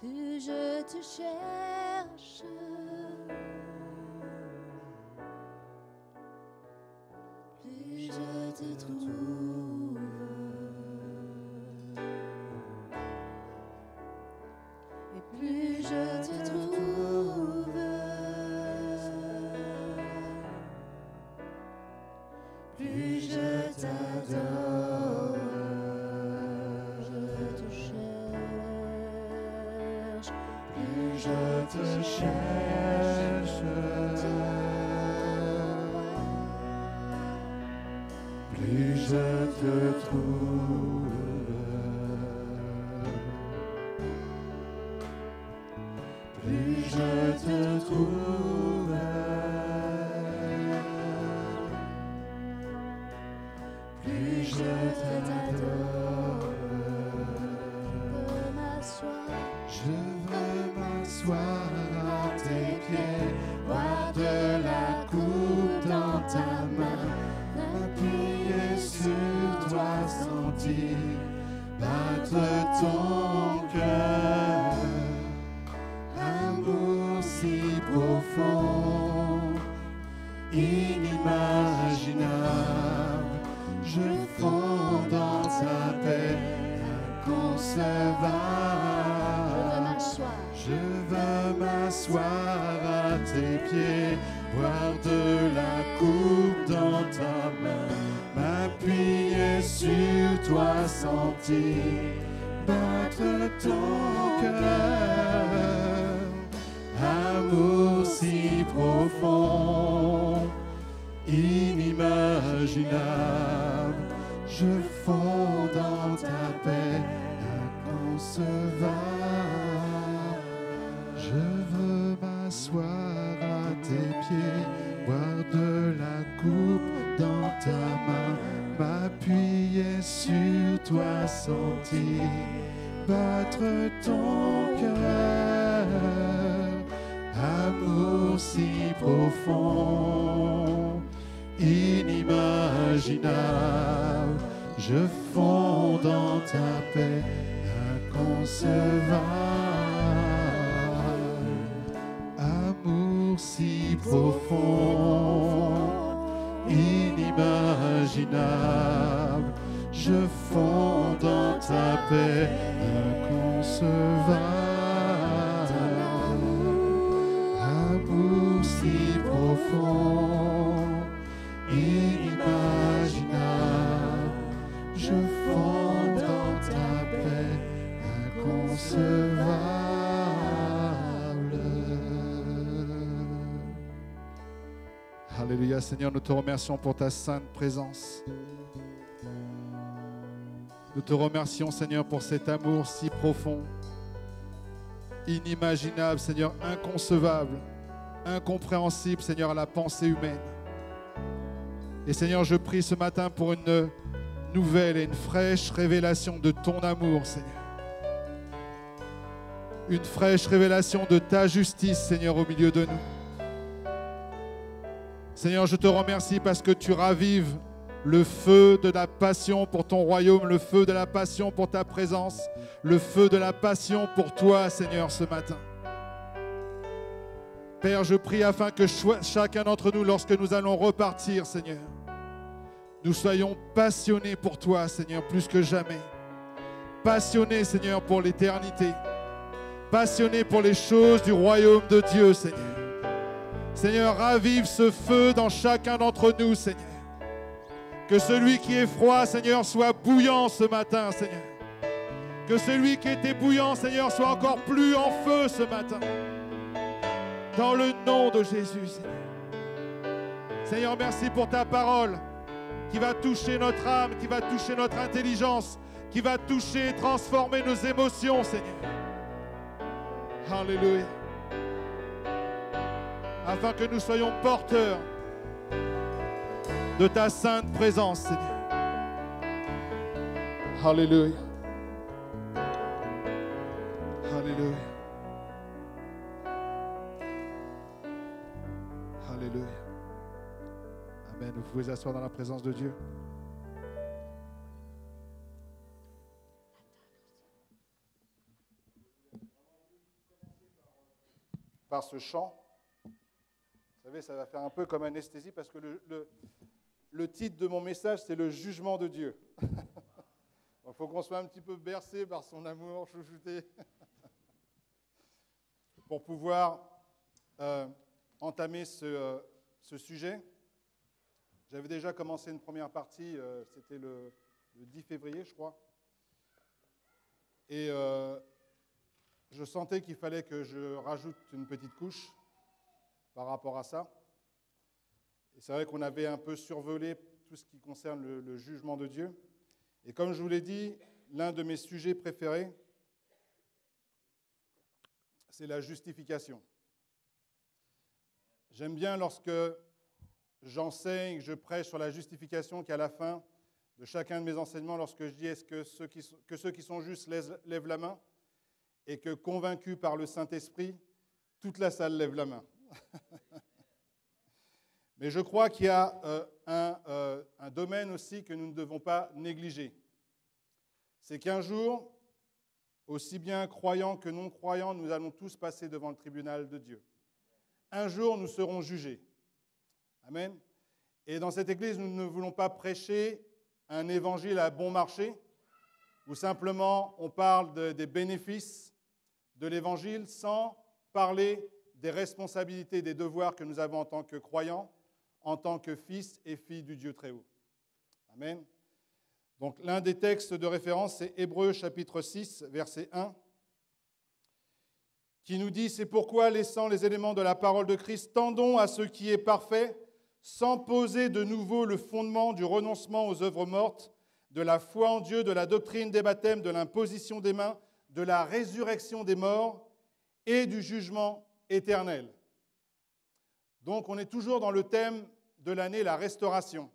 plus je te cherche, plus je te trouve. Et plus je te trouve, plus je t'adore. Je te cherche, plus je te cherche, plus je te trouve. Plus je te trouve, plus je t'adore. Je veux m'asseoir à tes pieds, boire de la coupe dans ta main, m'appuyer sur toi, sentir battre ton cœur. Amour si profond, inimaginable, je fonds dans ta paix inconcevable. Je veux m'asseoir à tes pieds, boire de la coupe dans ta main, m'appuyer sur toi, sentir battre ton cœur. Amour si profond, inimaginable, je fonds dans ta paix inconcevable. Je veux m'asseoir à tes pieds, boire de la coupe dans ta main, m'appuyer sur toi, sentir battre ton cœur. Amour si profond, inimaginable, je fonds dans ta paix inconcevable. Amour si profond, inimaginable, je fonds dans ta paix inconcevable. Amour si profond, inimaginable, je fonds dans ta paix inconcevable. Alléluia, Seigneur, nous te remercions pour ta sainte présence. Nous te remercions, Seigneur, pour cet amour si profond, inimaginable, Seigneur, inconcevable, incompréhensible, Seigneur, à la pensée humaine. Et Seigneur, je prie ce matin pour une nouvelle et une fraîche révélation de ton amour, Seigneur. Une fraîche révélation de ta justice, Seigneur, au milieu de nous. Seigneur, je te remercie parce que tu ravives le feu de la passion pour ton royaume, le feu de la passion pour ta présence, le feu de la passion pour toi, Seigneur, ce matin. Père, je prie afin que chacun d'entre nous, lorsque nous allons repartir, Seigneur, nous soyons passionnés pour toi, Seigneur, plus que jamais. Passionnés, Seigneur, pour l'éternité. Passionnés pour les choses du royaume de Dieu, Seigneur. Seigneur, ravive ce feu dans chacun d'entre nous, Seigneur. Que celui qui est froid, Seigneur, soit bouillant ce matin, Seigneur. Que celui qui était bouillant, Seigneur, soit encore plus en feu ce matin. Dans le nom de Jésus, Seigneur. Seigneur, merci pour ta parole qui va toucher notre âme, qui va toucher notre intelligence, qui va toucher et transformer nos émotions, Seigneur. Alléluia. Afin que nous soyons porteurs de ta sainte présence, Seigneur. Alléluia. Alléluia. Alléluia. Amen. Vous pouvez vous asseoir dans la présence de Dieu. par ce chant. Vous savez, ça va faire un peu comme anesthésie parce que le titre de mon message, c'est le jugement de Dieu. Il faut qu'on soit un petit peu bercé par son amour, chouchouté, pour pouvoir entamer ce sujet. J'avais déjà commencé une première partie, c'était le 10 février, je crois. Et je sentais qu'il fallait que je rajoute une petite couche par rapport à ça. Et c'est vrai qu'on avait un peu survolé tout ce qui concerne le jugement de Dieu. Et comme je vous l'ai dit, l'un de mes sujets préférés, c'est la justification. J'aime bien lorsque j'enseigne, je prêche sur la justification qu'à la fin de chacun de mes enseignements, lorsque je dis est-ce que ceux qui sont justes lèvent la main, et que convaincus par le Saint-Esprit, toute la salle lève la main. Mais je crois qu'il y a un domaine aussi que nous ne devons pas négliger. C'est qu'un jour, aussi bien croyants que non-croyants, nous allons tous passer devant le tribunal de Dieu. Un jour, nous serons jugés. Amen. Et dans cette église, nous ne voulons pas prêcher un évangile à bon marché, où simplement on parle des bénéfices de l'évangile sans parler des responsabilités, des devoirs que nous avons en tant que croyants, en tant que fils et filles du Dieu très haut. Amen. Donc l'un des textes de référence, c'est Hébreux chapitre 6, verset 1, qui nous dit « C'est pourquoi, laissant les éléments de la parole de Christ, tendons à ce qui est parfait, sans poser de nouveau le fondement du renoncement aux œuvres mortes, de la foi en Dieu, de la doctrine des baptêmes, de l'imposition des mains, de la résurrection des morts et du jugement éternel. » Donc on est toujours dans le thème de l'année, la restauration.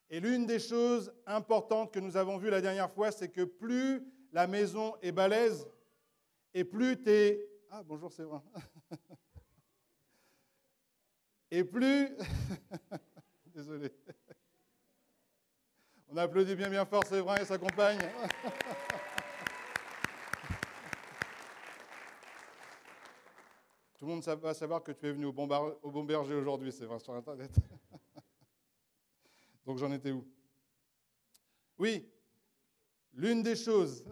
Et l'une des choses importantes que nous avons vues la dernière fois, c'est que plus la maison est balèze, et plus tu es... Ah, bonjour Séverin. Et plus... Désolé. On applaudit bien fort Séverin et sa compagne. Tout le monde va savoir que tu es venu au Bon Berger aujourd'hui, Séverin, sur Internet. Donc j'en étais où? Oui, l'une des choses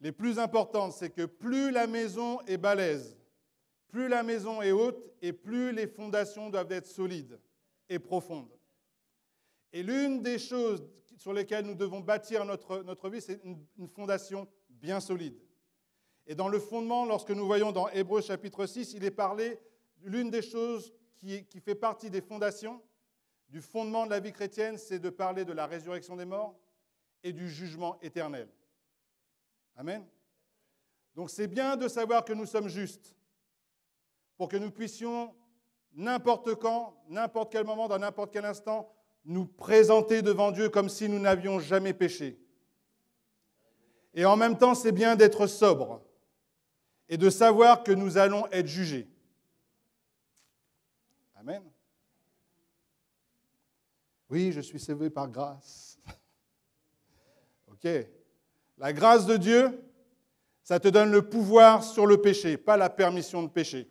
les plus importantes, c'est que plus la maison est balèze, plus la maison est haute et plus les fondations doivent être solides et profondes. Et l'une des choses sur lesquelles nous devons bâtir notre vie, c'est une fondation bien solide. Et dans le fondement, lorsque nous voyons dans Hébreux chapitre 6, il est parlé l'une des choses qui fait partie des fondations, du fondement de la vie chrétienne, c'est de parler de la résurrection des morts et du jugement éternel. Amen. Donc c'est bien de savoir que nous sommes justes, pour que nous puissions, n'importe quand, n'importe quel moment, dans n'importe quel instant, nous présenter devant Dieu comme si nous n'avions jamais péché. Et en même temps, c'est bien d'être sobre et de savoir que nous allons être jugés. Amen. Oui, je suis sauvé par grâce. Ok. La grâce de Dieu, ça te donne le pouvoir sur le péché, pas la permission de pécher.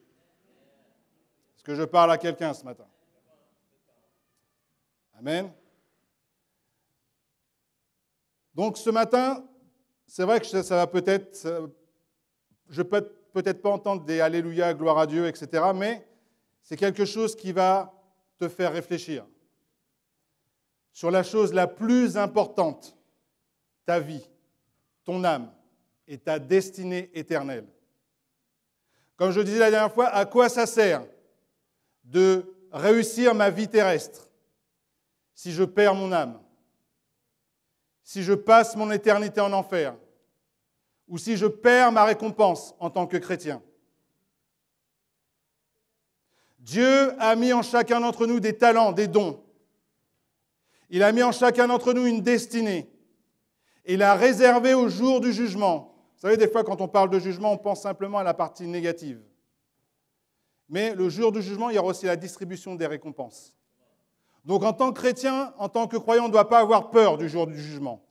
Est-ce que je parle à quelqu'un ce matin? Amen. Donc ce matin, c'est vrai que ça va peut-être, je peux peut-être pas entendre des Alléluia, gloire à Dieu, etc., mais c'est quelque chose qui va te faire réfléchir sur la chose la plus importante, ta vie, ton âme et ta destinée éternelle. Comme je disais la dernière fois, à quoi ça sert de réussir ma vie terrestre si je perds mon âme, si je passe mon éternité en enfer, ou si je perds ma récompense en tant que chrétien? Dieu a mis en chacun d'entre nous des talents, des dons. Il a mis en chacun d'entre nous une destinée. Il a réservé au jour du jugement. Vous savez, des fois, quand on parle de jugement, on pense simplement à la partie négative. Mais le jour du jugement, il y aura aussi la distribution des récompenses. Donc, en tant que chrétien, en tant que croyant, on ne doit pas avoir peur du jour du jugement.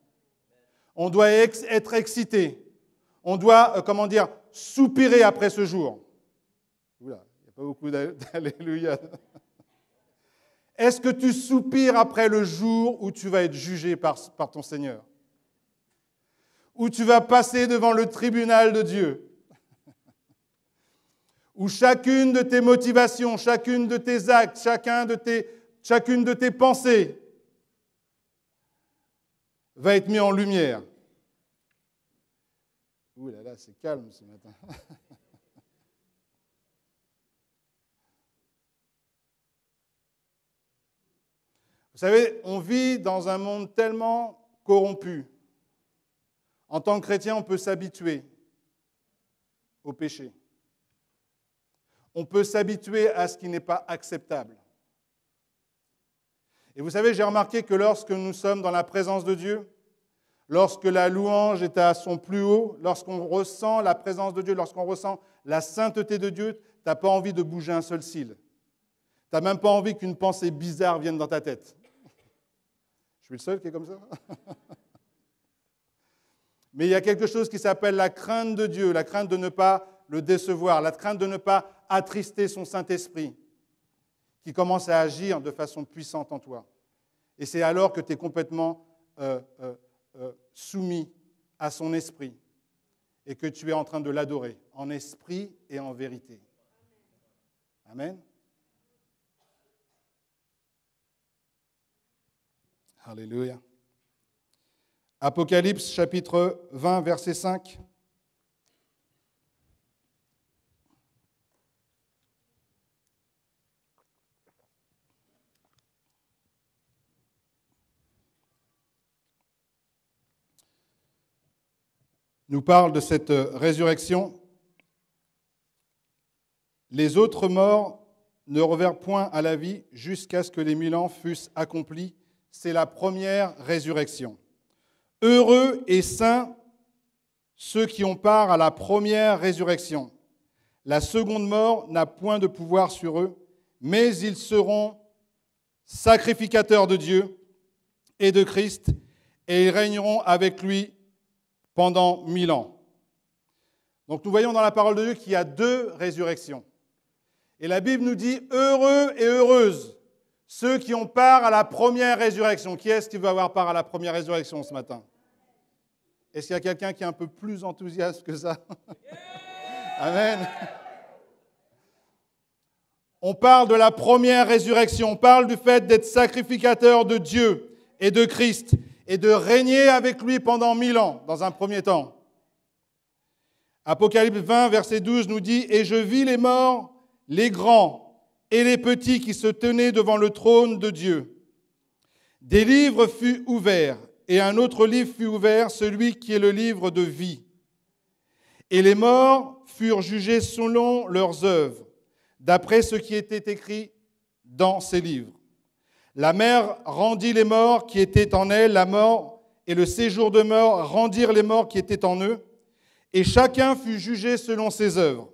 On doit être excité. on doit, soupirer après ce jour. Oula, il n'y a pas beaucoup d'alléluia. Est-ce que tu soupires après le jour où tu vas être jugé par ton Seigneur? Où tu vas passer devant le tribunal de Dieu? Où chacune de tes motivations, chacune de tes actes, chacune de tes pensées va être mise en lumière. Ouh là là, c'est calme ce matin. Vous savez, on vit dans un monde tellement corrompu. En tant que chrétien, on peut s'habituer au péché. On peut s'habituer à ce qui n'est pas acceptable. Et vous savez, j'ai remarqué que lorsque nous sommes dans la présence de Dieu, lorsque la louange est à son plus haut, lorsqu'on ressent la présence de Dieu, lorsqu'on ressent la sainteté de Dieu, tu n'as pas envie de bouger un seul cil. Tu n'as même pas envie qu'une pensée bizarre vienne dans ta tête. Je suis le seul qui est comme ça? Mais il y a quelque chose qui s'appelle la crainte de Dieu, la crainte de ne pas le décevoir, la crainte de ne pas attrister son Saint-Esprit, qui commence à agir de façon puissante en toi. Et c'est alors que tu es complètement soumis à son esprit et que tu es en train de l'adorer en esprit et en vérité. Amen. Alléluia. Apocalypse chapitre 20, verset 5. Nous parle de cette résurrection. Les autres morts ne revinrent point à la vie jusqu'à ce que les 1000 ans fussent accomplis. C'est la première résurrection. Heureux et saints ceux qui ont part à la première résurrection. La seconde mort n'a point de pouvoir sur eux, mais ils seront sacrificateurs de Dieu et de Christ, et ils régneront avec lui pendant 1000 ans. Donc nous voyons dans la parole de Dieu qu'il y a 2 résurrections. Et la Bible nous dit « Heureux et heureuses ceux qui ont part à la première résurrection ». Qui est-ce qui veut avoir part à la première résurrection ce matin? Est-ce qu'il y a quelqu'un qui est un peu plus enthousiaste que ça? Amen. On parle de la première résurrection, on parle du fait d'être sacrificateur de Dieu et de Christ et de régner avec lui pendant 1000 ans, dans un premier temps. Apocalypse 20, verset 12 nous dit « Et je vis les morts, les grands et les petits qui se tenaient devant le trône de Dieu. Des livres furent ouverts, et un autre livre fut ouvert, celui qui est le livre de vie. Et les morts furent jugés selon leurs œuvres, d'après ce qui était écrit dans ces livres. La mer rendit les morts qui étaient en elle, la mort et le séjour de mort rendirent les morts qui étaient en eux, et chacun fut jugé selon ses œuvres.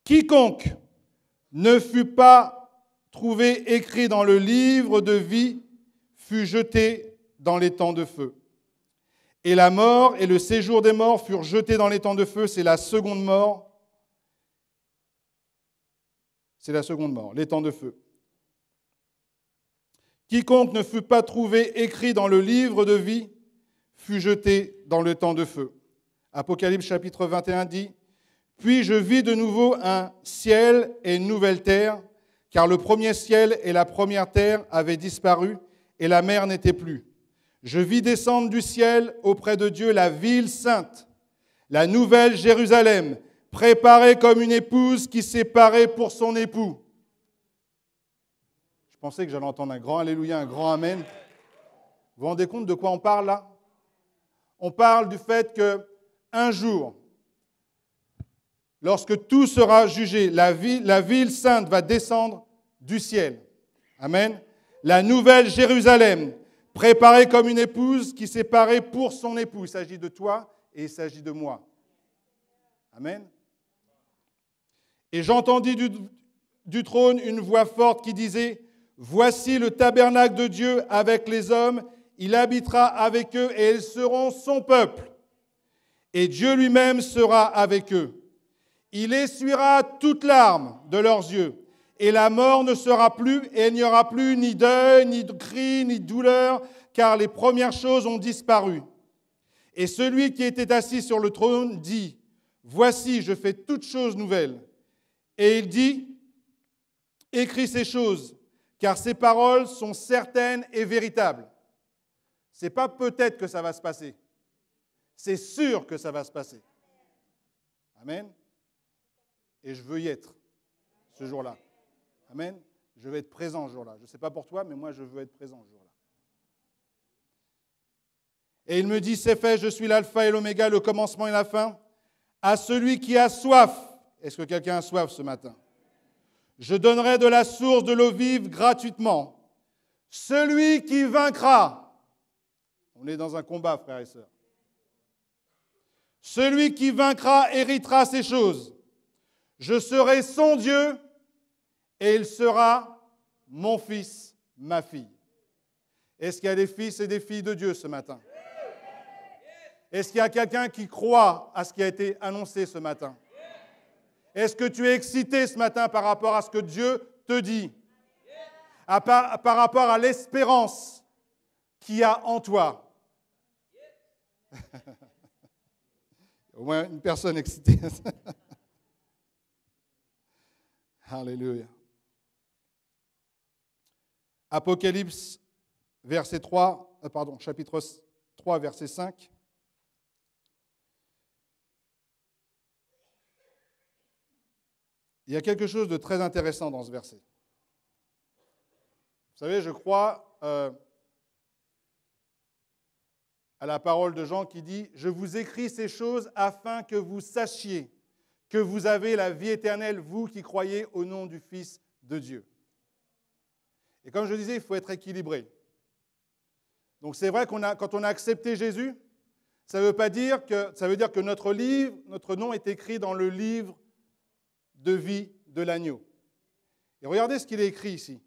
Quiconque ne fut pas trouvé écrit dans le livre de vie fut jeté dans les temps de feu. Et la mort et le séjour des morts furent jetés dans les temps de feu, c'est la seconde mort. C'est la seconde mort, les temps de feu. Quiconque ne fut pas trouvé écrit dans le livre de vie fut jeté dans le temps de feu. Apocalypse chapitre 21 dit « Puis je vis de nouveau un ciel et une nouvelle terre, car le premier ciel et la première terre avaient disparu, et la mer n'était plus. Je vis descendre du ciel auprès de Dieu la ville sainte, la nouvelle Jérusalem, préparée comme une épouse qui s'est parée pour son époux. » Je pensais que j'allais entendre un grand alléluia, un grand amen. Vous vous rendez compte de quoi on parle là? On parle du fait qu'un jour, lorsque tout sera jugé, la ville sainte va descendre du ciel. Amen. La nouvelle Jérusalem, préparée comme une épouse qui s'est parée pour son époux. Il s'agit de toi et il s'agit de moi. Amen. Et j'entendis du trône une voix forte qui disait « Voici le tabernacle de Dieu avec les hommes, il habitera avec eux et ils seront son peuple. et Dieu lui-même sera avec eux. Il essuiera toute larme de leurs yeux, et la mort ne sera plus, et il n'y aura plus ni deuil, ni cri, ni douleur, car les premières choses ont disparu. Et celui qui était assis sur le trône dit, « Voici, je fais toutes choses nouvelles. » Et il dit, « Écris ces choses, car ces paroles sont certaines et véritables. » Ce n'est pas peut-être que ça va se passer. C'est sûr que ça va se passer. Amen. Et je veux y être ce jour-là. Amen. Je veux être présent ce jour-là. Je ne sais pas pour toi, mais moi, je veux être présent ce jour-là. Et il me dit, c'est fait, je suis l'alpha et l'oméga, le commencement et la fin. À celui qui a soif, est-ce que quelqu'un a soif ce matin? Je donnerai de la source de l'eau vive gratuitement. Celui qui vaincra, on est dans un combat, frères et sœurs. Celui qui vaincra héritera ces choses. Je serai son Dieu et il sera mon fils, ma fille. Est-ce qu'il y a des fils et des filles de Dieu ce matin? Est-ce qu'il y a quelqu'un qui croit à ce qui a été annoncé ce matin? Est-ce que tu es excité ce matin par rapport à ce que Dieu te dit? Par rapport à l'espérance qu'il y a en toi? Au moins une personne excitée. Alléluia. Apocalypse, chapitre 3, verset 5. Il y a quelque chose de très intéressant dans ce verset. Vous savez, je crois à la parole de Jean qui dit « Je vous écris ces choses afin que vous sachiez que vous avez la vie éternelle, vous qui croyez au nom du Fils de Dieu. » Et comme je disais, il faut être équilibré. Donc c'est vrai quand on a accepté Jésus, ça veut dire que notre nom est écrit dans le livre de vie de l'agneau. Et regardez ce qu'il est écrit ici.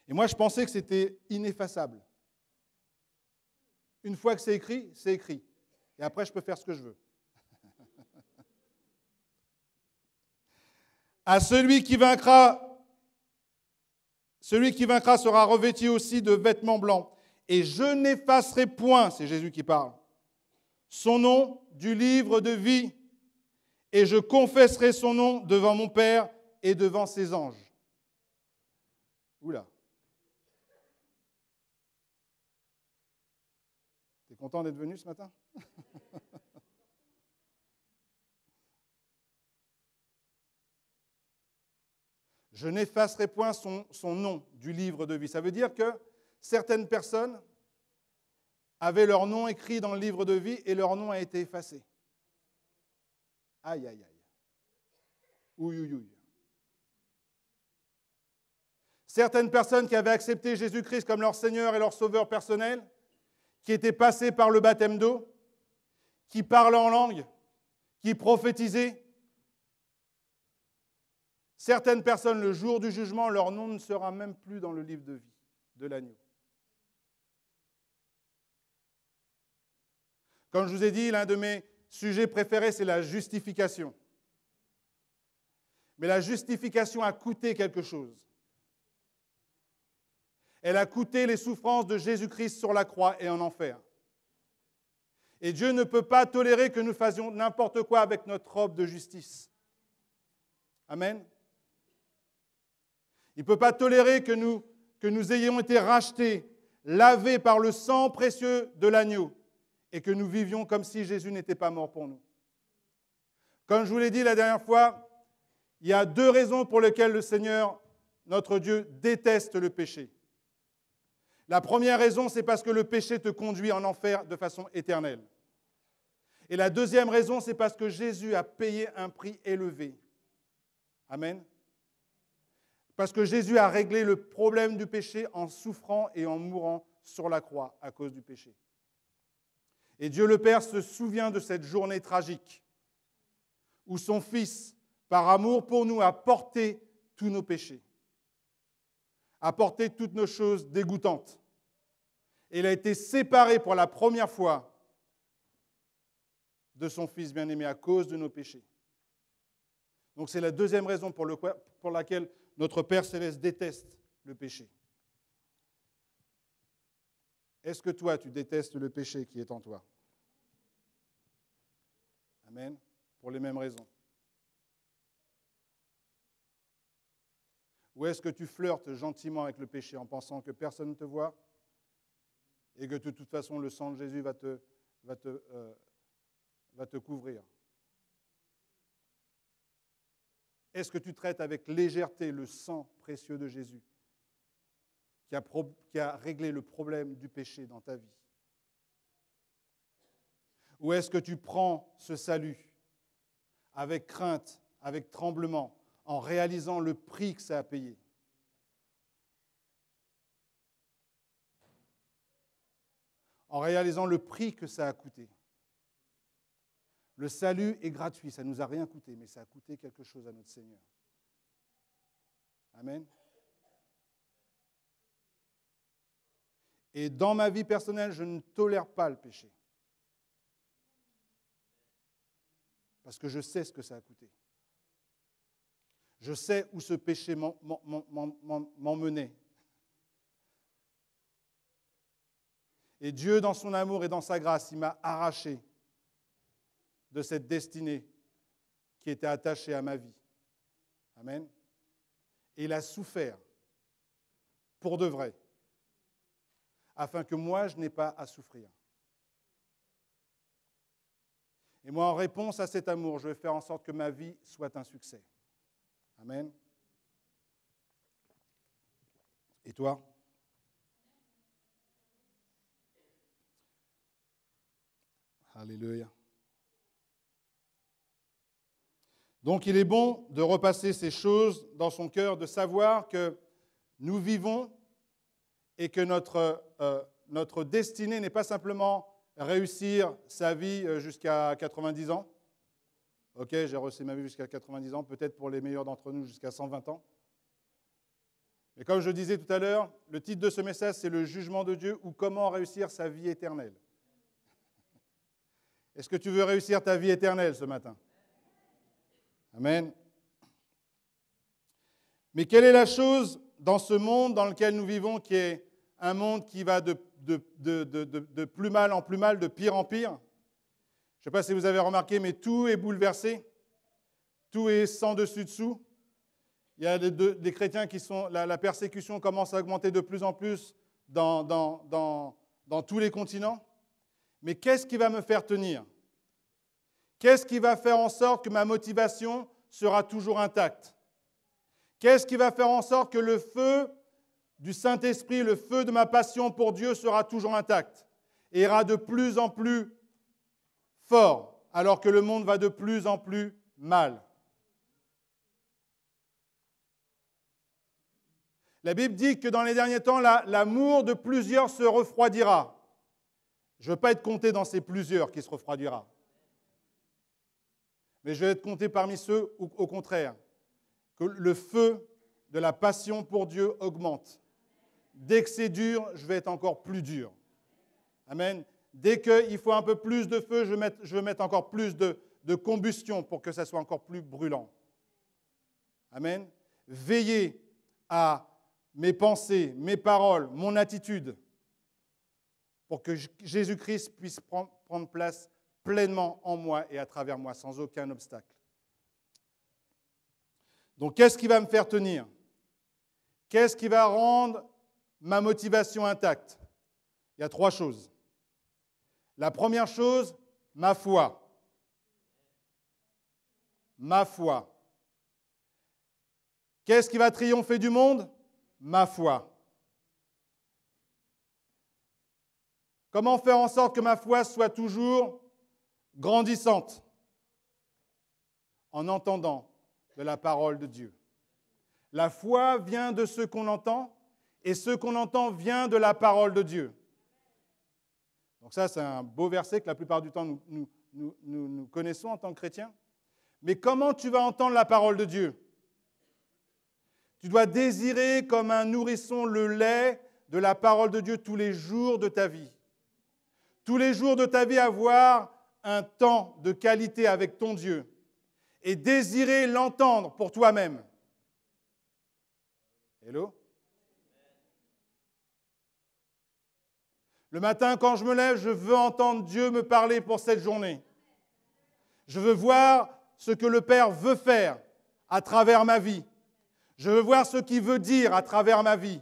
Et moi, je pensais que c'était ineffaçable. Une fois que c'est écrit, c'est écrit. Et après, je peux faire ce que je veux. À celui qui vaincra sera revêtu aussi de vêtements blancs. Et je n'effacerai point, c'est Jésus qui parle, son nom du livre de vie. Et je confesserai son nom devant mon Père et devant ses anges. Oula. T'es content d'être venu ce matin? Je n'effacerai point son nom du livre de vie. Ça veut dire que certaines personnes avaient leur nom écrit dans le livre de vie et leur nom a été effacé. Aïe, aïe, aïe. Ouïe, ouïe, ouïe. Certaines personnes qui avaient accepté Jésus-Christ comme leur Seigneur et leur Sauveur personnel, qui étaient passées par le baptême d'eau, qui parlaient en langue, qui prophétisaient. Certaines personnes, le jour du jugement, leur nom ne sera même plus dans le livre de vie de l'agneau. Comme je vous ai dit, l'un de mes sujets préférés, c'est la justification. Mais la justification a coûté quelque chose. Elle a coûté les souffrances de Jésus-Christ sur la croix et en enfer. Et Dieu ne peut pas tolérer que nous fassions n'importe quoi avec notre robe de justice. Amen. Il ne peut pas tolérer que nous ayons été rachetés, lavés par le sang précieux de l'agneau, et que nous vivions comme si Jésus n'était pas mort pour nous. Comme je vous l'ai dit la dernière fois, il y a deux raisons pour lesquelles le Seigneur, notre Dieu, déteste le péché. La première raison, c'est parce que le péché te conduit en enfer de façon éternelle. Et la deuxième raison, c'est parce que Jésus a payé un prix élevé. Amen. Parce que Jésus a réglé le problème du péché en souffrant et en mourant sur la croix à cause du péché. Et Dieu le Père se souvient de cette journée tragique où son Fils, par amour pour nous, a porté tous nos péchés, a porté toutes nos choses dégoûtantes. Et il a été séparé pour la première fois de son Fils bien-aimé à cause de nos péchés. Donc c'est la deuxième raison pour laquelle notre Père céleste déteste le péché. Est-ce que toi, tu détestes le péché qui est en toi? Amen. Pour les mêmes raisons. Ou est-ce que tu flirtes gentiment avec le péché en pensant que personne ne te voit et que de toute façon le sang de Jésus va te couvrir? Est-ce que tu traites avec légèreté le sang précieux de Jésus qui a réglé le problème du péché dans ta vie? Ou est-ce que tu prends ce salut avec crainte, avec tremblement, en réalisant le prix que ça a payé? En réalisant le prix que ça a coûté. Le salut est gratuit, ça ne nous a rien coûté, mais ça a coûté quelque chose à notre Seigneur. Amen. Et dans ma vie personnelle, je ne tolère pas le péché. Parce que je sais ce que ça a coûté. Je sais où ce péché m'emmenait. Et Dieu, dans son amour et dans sa grâce, il m'a arraché de cette destinée qui était attachée à ma vie. Amen. Et il a souffert pour de vrai, afin que moi, je n'ai pas à souffrir. Et moi, en réponse à cet amour, je vais faire en sorte que ma vie soit un succès. Amen. Et toi? Alléluia. Donc, il est bon de repasser ces choses dans son cœur, de savoir que nous vivons et que notre destinée n'est pas simplement réussir sa vie jusqu'à 90 ans. Ok, j'ai réussi ma vie jusqu'à 90 ans, peut-être pour les meilleurs d'entre nous jusqu'à 120 ans. Mais comme je disais tout à l'heure, le titre de ce message, c'est le jugement de Dieu ou comment réussir sa vie éternelle. Est-ce que tu veux réussir ta vie éternelle ce matin? Amen. Mais quelle est la chose dans ce monde dans lequel nous vivons qui est un monde qui va de plus mal en plus mal, de pire en pire? Je ne sais pas si vous avez remarqué, mais tout est bouleversé. Tout est sans dessus-dessous. Il y a des chrétiens qui sont... La persécution commence à augmenter de plus en plus dans tous les continents. Mais qu'est-ce qui va me faire tenir? Qu'est-ce qui va faire en sorte que ma motivation sera toujours intacte? Qu'est-ce qui va faire en sorte que le feu du Saint-Esprit, le feu de ma passion pour Dieu sera toujours intact et ira de plus en plus fort, alors que le monde va de plus en plus mal? La Bible dit que dans les derniers temps, l'amour de plusieurs se refroidira. Je ne veux pas être compté dans ces plusieurs qui se refroidira. Mais je vais être compté parmi ceux où, au contraire, que le feu de la passion pour Dieu augmente. Dès que c'est dur, je vais être encore plus dur. Amen. Dès qu'il faut un peu plus de feu, je veux mettre encore plus de combustion pour que ça soit encore plus brûlant. Amen. Veillez à mes pensées, mes paroles, mon attitude, pour que Jésus-Christ puisse prendre place pleinement en moi et à travers moi, sans aucun obstacle. Donc, qu'est-ce qui va me faire tenir? Qu'est-ce qui va rendre ma motivation intacte? Il y a 3 choses. La première chose, ma foi. Ma foi. Qu'est-ce qui va triompher du monde? Ma foi. Comment faire en sorte que ma foi soit toujours grandissante? En entendant de la parole de Dieu. La foi vient de ce qu'on entend, et ce qu'on entend vient de la parole de Dieu. Donc ça, c'est un beau verset que la plupart du temps nous connaissons en tant que chrétiens. Mais comment tu vas entendre la parole de Dieu? Tu dois désirer comme un nourrisson le lait de la parole de Dieu tous les jours de ta vie. Tous les jours de ta vie, avoir un temps de qualité avec ton Dieu et désirer l'entendre pour toi-même. Hello? Le matin, quand je me lève, je veux entendre Dieu me parler pour cette journée. Je veux voir ce que le Père veut faire à travers ma vie. Je veux voir ce qu'il veut dire à travers ma vie.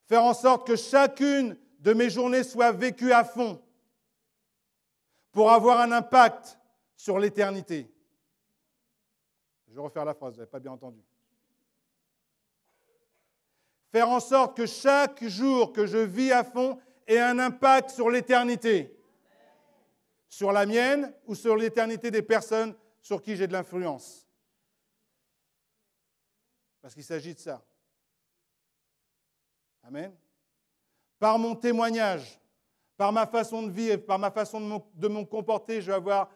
Faire en sorte que chacune de mes journées soit vécue à fond pour avoir un impact sur l'éternité. Je vais refaire la phrase, vous n'avez pas bien entendu. Faire en sorte que chaque jour que je vis à fond ait un impact sur l'éternité. Sur la mienne ou sur l'éternité des personnes sur qui j'ai de l'influence. Parce qu'il s'agit de ça. Amen. Par mon témoignage, par ma façon de vivre, par ma façon de me comporter, je vais avoir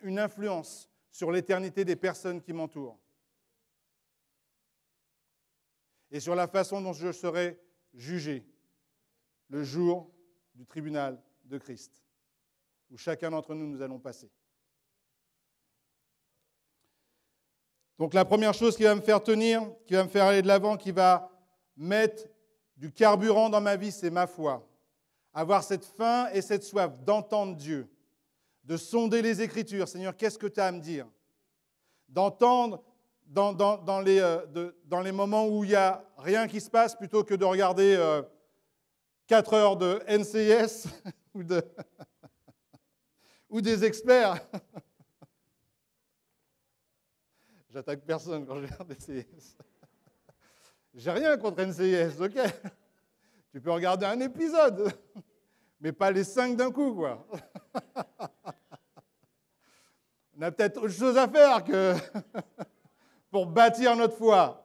une influence sur l'éternité des personnes qui m'entourent. Et sur la façon dont je serai jugé le jour du tribunal de Christ, où chacun d'entre nous, nous allons passer. Donc la première chose qui va me faire tenir, qui va me faire aller de l'avant, qui va mettre du carburant dans ma vie, c'est ma foi. Avoir cette faim et cette soif d'entendre Dieu, de sonder les Écritures. Seigneur, qu'est-ce que tu as à me dire? D'entendre dans les moments où il n'y a rien qui se passe, plutôt que de regarder 4 heures de NCIS ou des experts. J'attaque personne quand je regarde NCIS. J'ai rien contre NCIS, ok? Tu peux regarder un épisode, mais pas les 5 d'un coup, quoi. On a peut-être autre chose à faire que pour bâtir notre foi.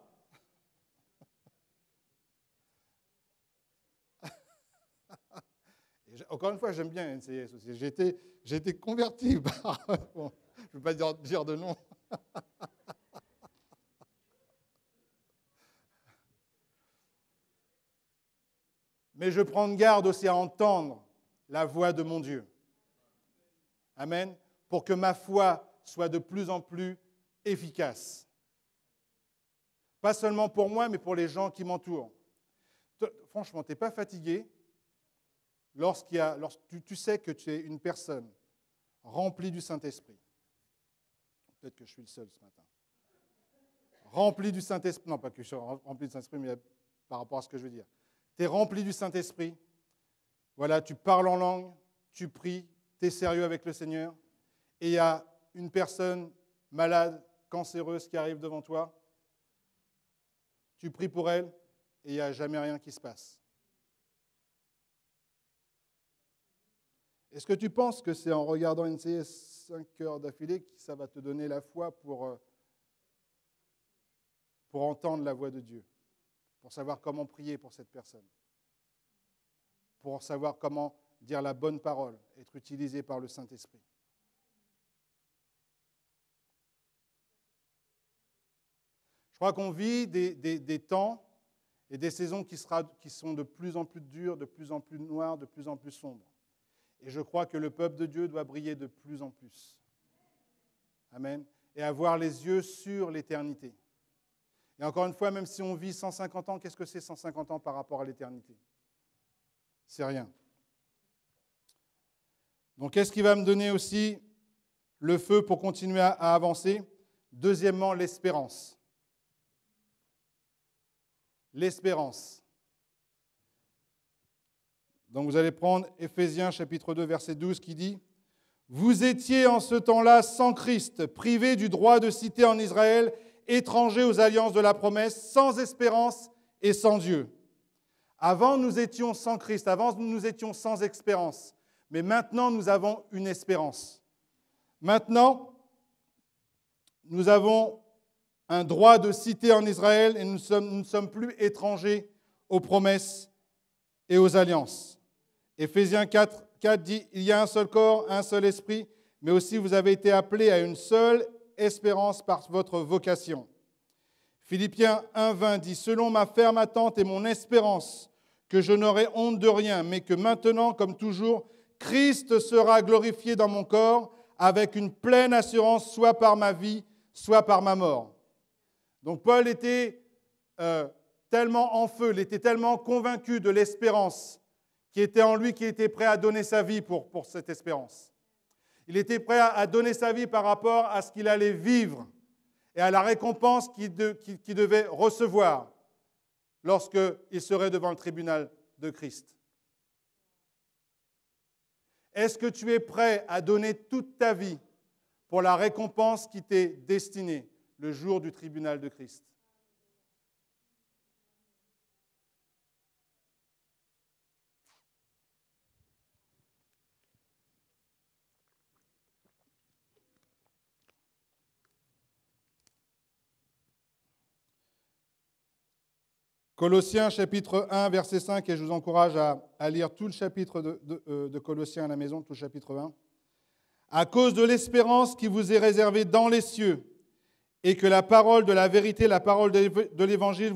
Encore une fois, j'aime bien NCIS aussi. J'ai été converti par... Bon, je ne veux pas dire de nom. Mais je prends garde aussi à entendre la voix de mon Dieu. Amen. Pour que ma foi soit de plus en plus efficace. Pas seulement pour moi, mais pour les gens qui m'entourent. Franchement, tu n'es pas fatigué lorsque tu sais que tu es une personne remplie du Saint-Esprit. Peut-être que je suis le seul ce matin. Rempli du Saint-Esprit. Non, pas que je sois rempli du Saint-Esprit, mais par rapport à ce que je veux dire. Tu es rempli du Saint-Esprit. Voilà, tu parles en langue, tu pries, tu es sérieux avec le Seigneur. Et il y a une personne malade, cancéreuse qui arrive devant toi. Tu pries pour elle et il n'y a jamais rien qui se passe. Est-ce que tu penses que c'est en regardant NCIS 5 heures d'affilée que ça va te donner la foi pour entendre la voix de Dieu, pour savoir comment prier pour cette personne, pour savoir comment dire la bonne parole, être utilisé par le Saint-Esprit? Je crois qu'on vit des temps et des saisons qui sont de plus en plus dures, de plus en plus noires, de plus en plus sombres. Et je crois que le peuple de Dieu doit briller de plus en plus. Amen. Et avoir les yeux sur l'éternité. Et encore une fois, même si on vit 150 ans, qu'est-ce que c'est 150 ans par rapport à l'éternité? C'est rien. Donc, qu'est-ce qui va me donner aussi le feu pour continuer à avancer? Deuxièmement, l'espérance. L'espérance. Donc vous allez prendre Éphésiens chapitre 2, verset 12 qui dit « Vous étiez en ce temps-là sans Christ, privés du droit de cité en Israël, étrangers aux alliances de la promesse, sans espérance et sans Dieu. » Avant, nous étions sans Christ, avant, nous étions sans espérance. Mais maintenant, nous avons une espérance. Maintenant, nous avons un droit de cité en Israël et nous ne sommes plus étrangers aux promesses et aux alliances. Éphésiens 4 dit « Il y a un seul corps, un seul esprit, mais aussi vous avez été appelés à une seule espérance par votre vocation. » Philippiens 1,20 dit « Selon ma ferme attente et mon espérance, que je n'aurai honte de rien, mais que maintenant, comme toujours, Christ sera glorifié dans mon corps avec une pleine assurance, soit par ma vie, soit par ma mort. Donc Paul était tellement en feu, il était tellement convaincu de l'espérance qui était en lui, qu'il était prêt à donner sa vie pour cette espérance. Il était prêt à donner sa vie par rapport à ce qu'il allait vivre et à la récompense qu'il devait recevoir lorsqu'il serait devant le tribunal de Christ. Est-ce que tu es prêt à donner toute ta vie pour la récompense qui t'est destinée le jour du tribunal de Christ? Colossiens chapitre 1, verset 5, et je vous encourage à lire tout le chapitre de Colossiens à la maison, tout le chapitre 1. À cause de l'espérance qui vous est réservée dans les cieux, et que la parole de la vérité, la parole de l'évangile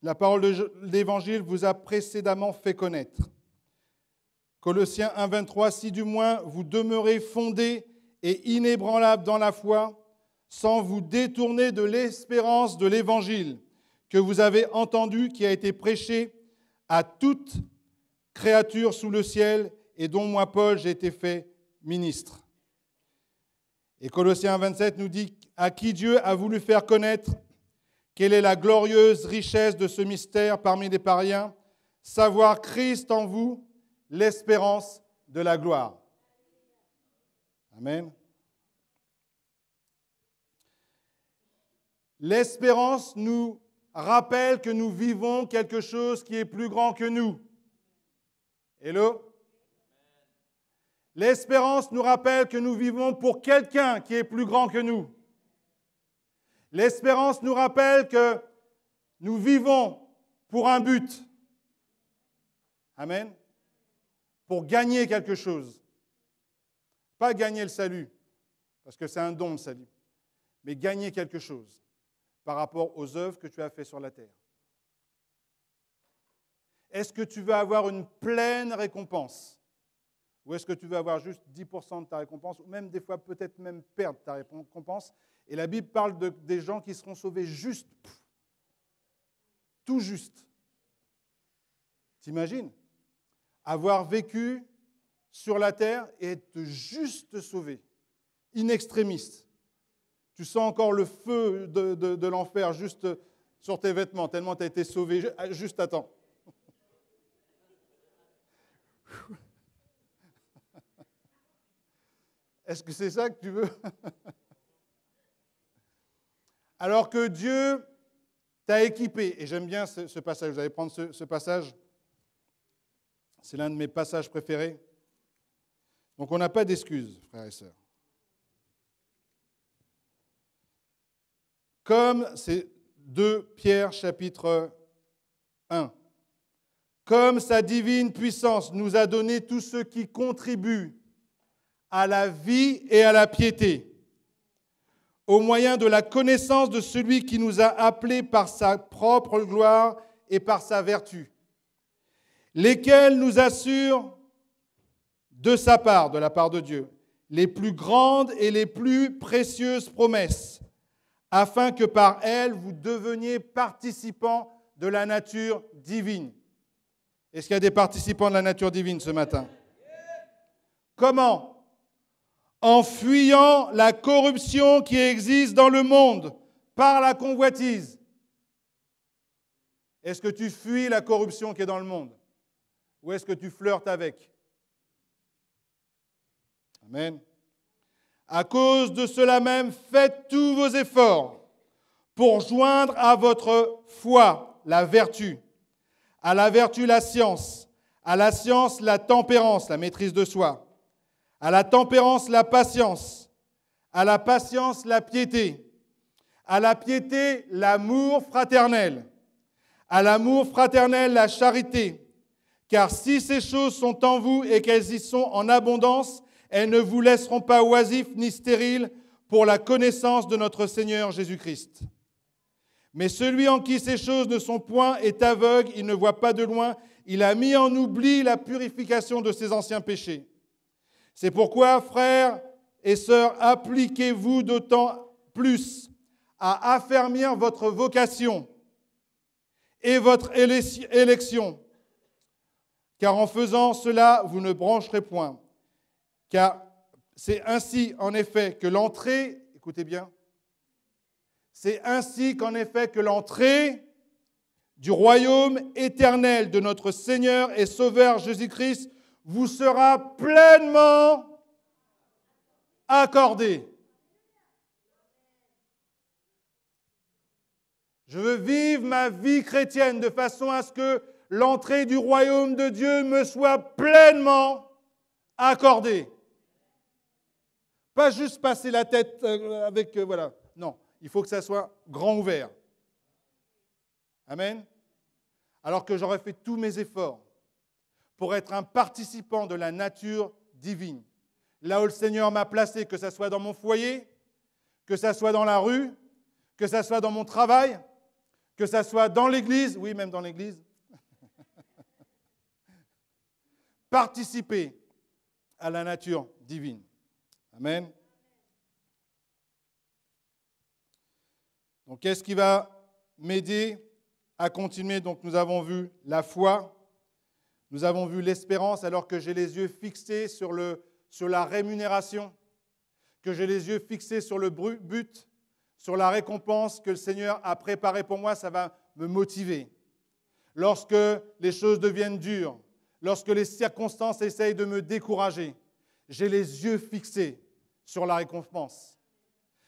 la parole de l'évangile vous a précédemment fait connaître. Colossiens 1, 23, si du moins vous demeurez fondés et inébranlables dans la foi, sans vous détourner de l'espérance de l'Évangile que vous avez entendu, qui a été prêché à toute créature sous le ciel et dont moi, Paul, j'ai été fait ministre. Et Colossiens 27 nous dit à qui Dieu a voulu faire connaître quelle est la glorieuse richesse de ce mystère parmi les païens, savoir Christ en vous, l'espérance de la gloire. Amen. L'espérance nous rappelle que nous vivons quelque chose qui est plus grand que nous. Hello? L'espérance nous rappelle que nous vivons pour quelqu'un qui est plus grand que nous. L'espérance nous rappelle que nous vivons pour un but. Amen. Pour gagner quelque chose. Pas gagner le salut, parce que c'est un don le salut, mais gagner quelque chose par rapport aux œuvres que tu as faites sur la terre. Est-ce que tu veux avoir une pleine récompense? Ou est-ce que tu veux avoir juste 10% de ta récompense? Ou même des fois peut-être même perdre ta récompense? Et la Bible parle des gens qui seront sauvés juste, tout juste. T'imagines? Avoir vécu sur la terre et être juste sauvé, in extremis. Tu sens encore le feu de l'enfer juste sur tes vêtements, tellement tu as été sauvé juste à temps. Est-ce que c'est ça que tu veux? Alors que Dieu t'a équipé, et j'aime bien ce passage, vous allez prendre ce passage, c'est l'un de mes passages préférés. Donc on n'a pas d'excuses, frères et sœurs. Comme c'est 2 Pierre chapitre 1. Comme sa divine puissance nous a donné tout ce qui contribue à la vie et à la piété, au moyen de la connaissance de celui qui nous a appelés par sa propre gloire et par sa vertu, lesquels nous assurent de sa part, de la part de Dieu, les plus grandes et les plus précieuses promesses, afin que par elles, vous deveniez participants de la nature divine. Est-ce qu'il y a des participants de la nature divine ce matin? Comment? En fuyant la corruption qui existe dans le monde par la convoitise. Est-ce que tu fuis la corruption qui est dans le monde? Ou est-ce que tu flirtes avec? Amen. À cause de cela même, faites tous vos efforts pour joindre à votre foi la vertu, à la vertu la science, à la science la tempérance, la maîtrise de soi, à la tempérance la patience, à la patience la piété, à la piété l'amour fraternel, à l'amour fraternel la charité, car si ces choses sont en vous et qu'elles y sont en abondance, elles ne vous laisseront pas oisifs ni stériles pour la connaissance de notre Seigneur Jésus-Christ. Mais celui en qui ces choses ne sont point est aveugle, il ne voit pas de loin, Il a mis en oubli la purification de ses anciens péchés. C'est pourquoi, frères et sœurs, appliquez-vous d'autant plus à affermir votre vocation et votre élection, car en faisant cela, vous ne brancherez point. Car c'est ainsi, en effet, que l'entrée, écoutez bien, c'est ainsi qu'en effet que l'entrée du royaume éternel de notre Seigneur et Sauveur Jésus-Christ vous sera pleinement accordée. Je veux vivre ma vie chrétienne de façon à ce que l'entrée du royaume de Dieu me soit pleinement accordée. Pas juste passer la tête avec... voilà. Non, il faut que ça soit grand ouvert. Amen. Alors que j'aurais fait tous mes efforts pour être un participant de la nature divine. Là où le Seigneur m'a placé, que ce soit dans mon foyer, que ce soit dans la rue, que ce soit dans mon travail, que ce soit dans l'église, oui, même dans l'église. Participer à la nature divine. Amen. Donc, qu'est-ce qui va m'aider à continuer? Donc, nous avons vu la foi, nous avons vu l'espérance, alors que j'ai les yeux fixés sur la rémunération, que j'ai les yeux fixés sur le but, sur la récompense que le Seigneur a préparée pour moi, ça va me motiver. Lorsque les choses deviennent dures, lorsque les circonstances essayent de me décourager, j'ai les yeux fixés sur la récompense.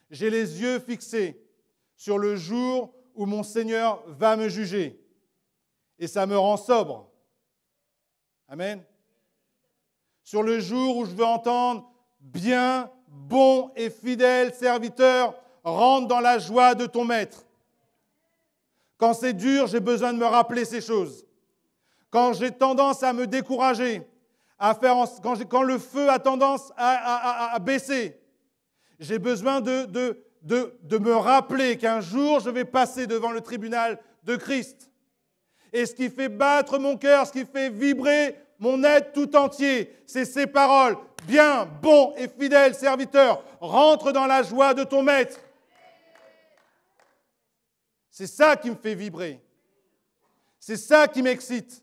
J'ai les yeux fixés sur le jour où mon Seigneur va me juger. Et ça me rend sobre. Amen. Sur le jour où je veux entendre « Bien, bon et fidèle serviteur, rentre dans la joie de ton maître ». Quand c'est dur, j'ai besoin de me rappeler ces choses. Quand j'ai tendance à me décourager, quand le feu a tendance à baisser, j'ai besoin de me rappeler qu'un jour, je vais passer devant le tribunal de Christ. Et ce qui fait battre mon cœur, ce qui fait vibrer mon être tout entier, c'est ces paroles. Bien, bon et fidèle serviteur, rentre dans la joie de ton maître. C'est ça qui me fait vibrer. C'est ça qui m'excite.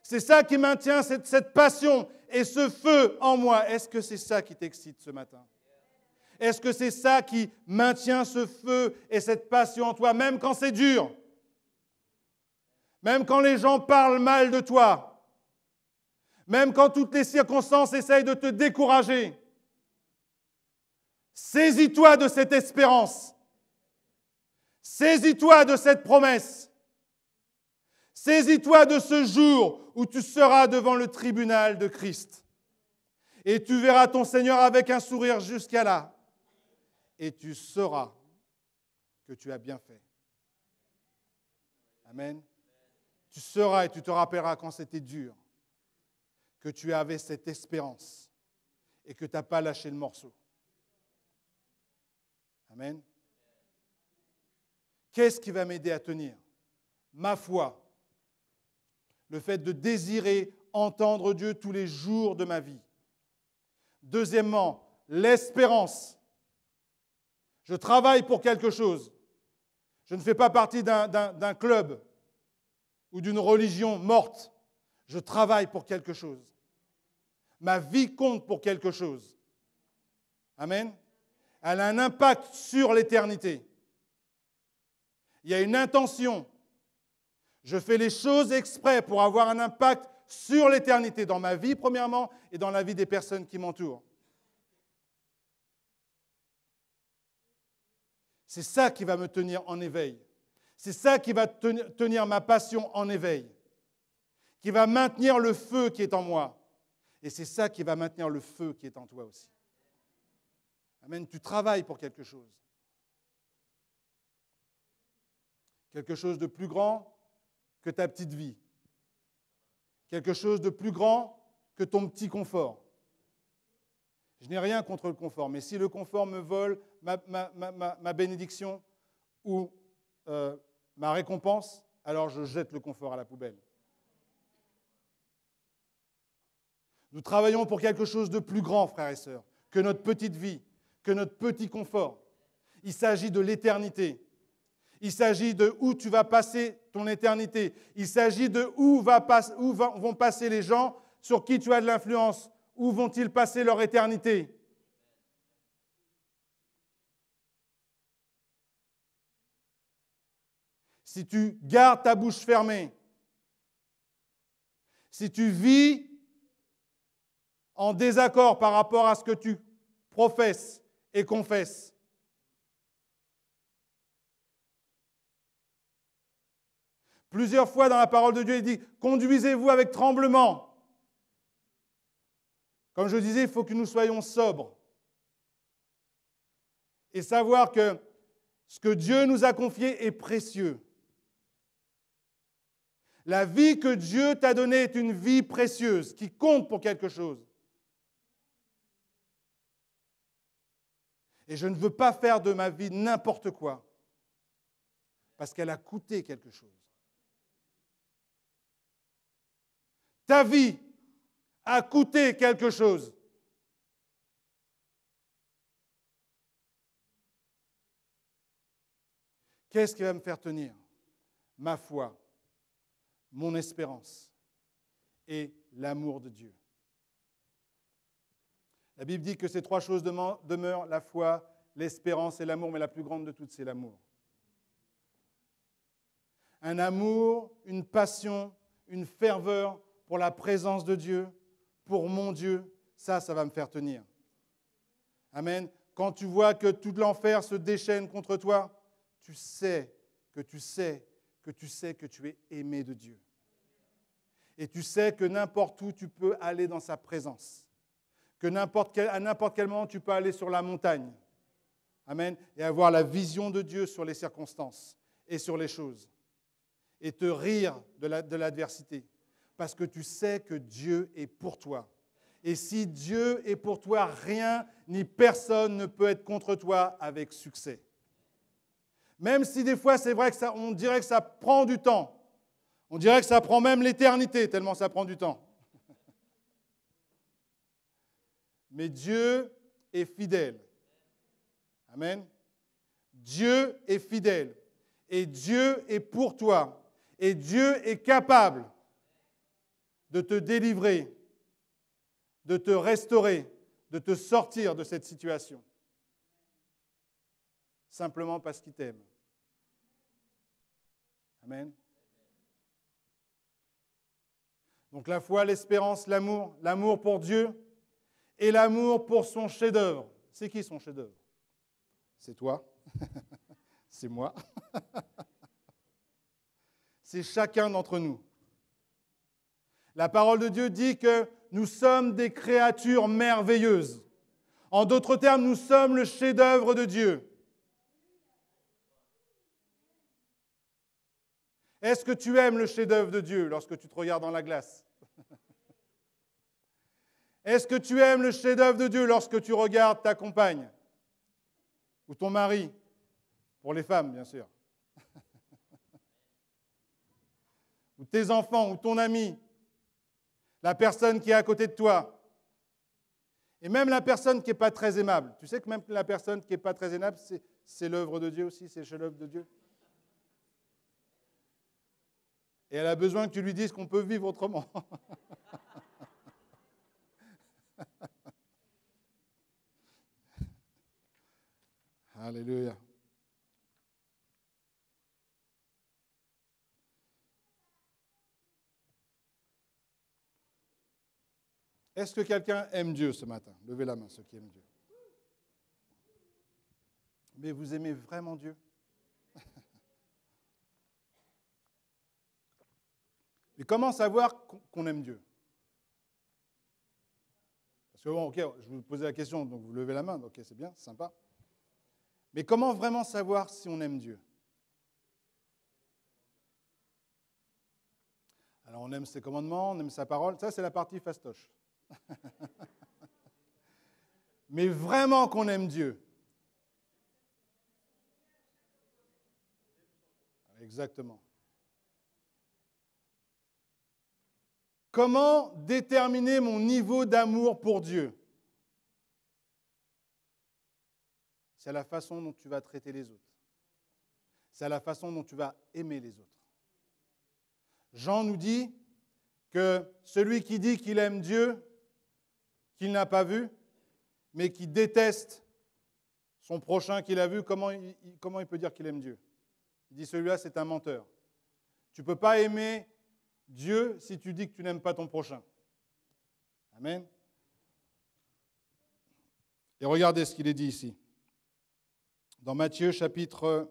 C'est ça qui maintient cette passion et ce feu en moi. Est-ce que c'est ça qui t'excite ce matin? Est-ce que c'est ça qui maintient ce feu et cette passion en toi, même quand c'est dur? Même quand les gens parlent mal de toi? Même quand toutes les circonstances essayent de te décourager? Saisis-toi de cette espérance. Saisis-toi de cette promesse. Saisis-toi de ce jour où tu seras devant le tribunal de Christ. Et tu verras ton Seigneur avec un sourire jusqu'à là. Et tu sauras que tu as bien fait. Amen. Tu sauras et tu te rappelleras quand c'était dur, que tu avais cette espérance et que tu n'as pas lâché le morceau. Amen. Qu'est-ce qui va m'aider à tenir? Ma foi. Le fait de désirer entendre Dieu tous les jours de ma vie. Deuxièmement, l'espérance. Je travaille pour quelque chose. Je ne fais pas partie d'un club ou d'une religion morte. Je travaille pour quelque chose. Ma vie compte pour quelque chose. Amen. Elle a un impact sur l'éternité. Il y a une intention. Je fais les choses exprès pour avoir un impact sur l'éternité, dans ma vie premièrement et dans la vie des personnes qui m'entourent. C'est ça qui va me tenir en éveil. C'est ça qui va tenir ma passion en éveil, qui va maintenir le feu qui est en moi. Et c'est ça qui va maintenir le feu qui est en toi aussi. Amen. Tu travailles pour quelque chose. Quelque chose de plus grand que ta petite vie. Quelque chose de plus grand que ton petit confort. Je n'ai rien contre le confort, mais si le confort me vole ma bénédiction ou ma récompense, alors je jette le confort à la poubelle. Nous travaillons pour quelque chose de plus grand, frères et sœurs, que notre petite vie, que notre petit confort. Il s'agit de l'éternité. Il s'agit de où tu vas passer ton éternité. Il s'agit de où vont passer les gens sur qui tu as de l'influence. Où vont-ils passer leur éternité? Si tu gardes ta bouche fermée, si tu vis en désaccord par rapport à ce que tu professes et confesses, plusieurs fois dans la parole de Dieu, il dit « Conduisez-vous avec tremblement ». Comme je disais, il faut que nous soyons sobres et savoir que ce que Dieu nous a confié est précieux. La vie que Dieu t'a donnée est une vie précieuse qui compte pour quelque chose. Et je ne veux pas faire de ma vie n'importe quoi parce qu'elle a coûté quelque chose. Ta vie a coûté quelque chose. Qu'est-ce qui va me faire tenir? Ma foi, mon espérance et l'amour de Dieu. La Bible dit que ces trois choses demeurent, la foi, l'espérance et l'amour, mais la plus grande de toutes, c'est l'amour. Un amour, une passion, une ferveur pour la présence de Dieu, pour mon Dieu, ça va me faire tenir. Amen. Quand tu vois que tout l'enfer se déchaîne contre toi, tu sais que tu es aimé de Dieu. Et tu sais que n'importe où tu peux aller dans sa présence. Que à n'importe quel moment tu peux aller sur la montagne. Amen. Et avoir la vision de Dieu sur les circonstances et sur les choses. Et te rire de l'adversité. Parce que tu sais que Dieu est pour toi. Et si Dieu est pour toi, rien ni personne ne peut être contre toi avec succès. Même si des fois, c'est vrai qu'on dirait que ça prend du temps. On dirait que ça prend même l'éternité, tellement ça prend du temps. Mais Dieu est fidèle. Amen. Dieu est fidèle. Et Dieu est pour toi. Et Dieu est capable de te délivrer, de te restaurer, de te sortir de cette situation. Simplement parce qu'il t'aime. Amen. Donc la foi, l'espérance, l'amour pour Dieu et l'amour pour son chef-d'œuvre. C'est qui son chef-d'œuvre? C'est toi. C'est moi. C'est chacun d'entre nous. La parole de Dieu dit que nous sommes des créatures merveilleuses. En d'autres termes, nous sommes le chef-d'œuvre de Dieu. Est-ce que tu aimes le chef-d'œuvre de Dieu lorsque tu te regardes dans la glace? Est-ce que tu aimes le chef-d'œuvre de Dieu lorsque tu regardes ta compagne ou ton mari? Pour les femmes, bien sûr. Ou tes enfants, ou ton ami, la personne qui est à côté de toi. Et même la personne qui n'est pas très aimable. Tu sais que même la personne qui n'est pas très aimable, c'est l'œuvre de Dieu aussi, c'est le chef-d'œuvre de Dieu. Et elle a besoin que tu lui dises qu'on peut vivre autrement. Alléluia. Est-ce que quelqu'un aime Dieu ce matin? Levez la main, ceux qui aiment Dieu. Mais vous aimez vraiment Dieu? Mais comment savoir qu'on aime Dieu? Parce que bon, ok, je vous posais la question, donc vous levez la main, ok, c'est bien, c'est sympa. Mais comment vraiment savoir si on aime Dieu? Alors on aime ses commandements, on aime sa parole, ça c'est la partie fastoche. Mais vraiment qu'on aime Dieu. Exactement. Comment déterminer mon niveau d'amour pour Dieu? C'est la façon dont tu vas traiter les autres. C'est la façon dont tu vas aimer les autres. Jean nous dit que celui qui dit qu'il aime Dieu, qu'il n'a pas vu, mais qui déteste son prochain qu'il a vu, comment il peut dire qu'il aime Dieu? Il dit celui-là, c'est un menteur. Tu ne peux pas aimer Dieu si tu dis que tu n'aimes pas ton prochain. Amen. Et regardez ce qu'il est dit ici. Dans Matthieu chapitre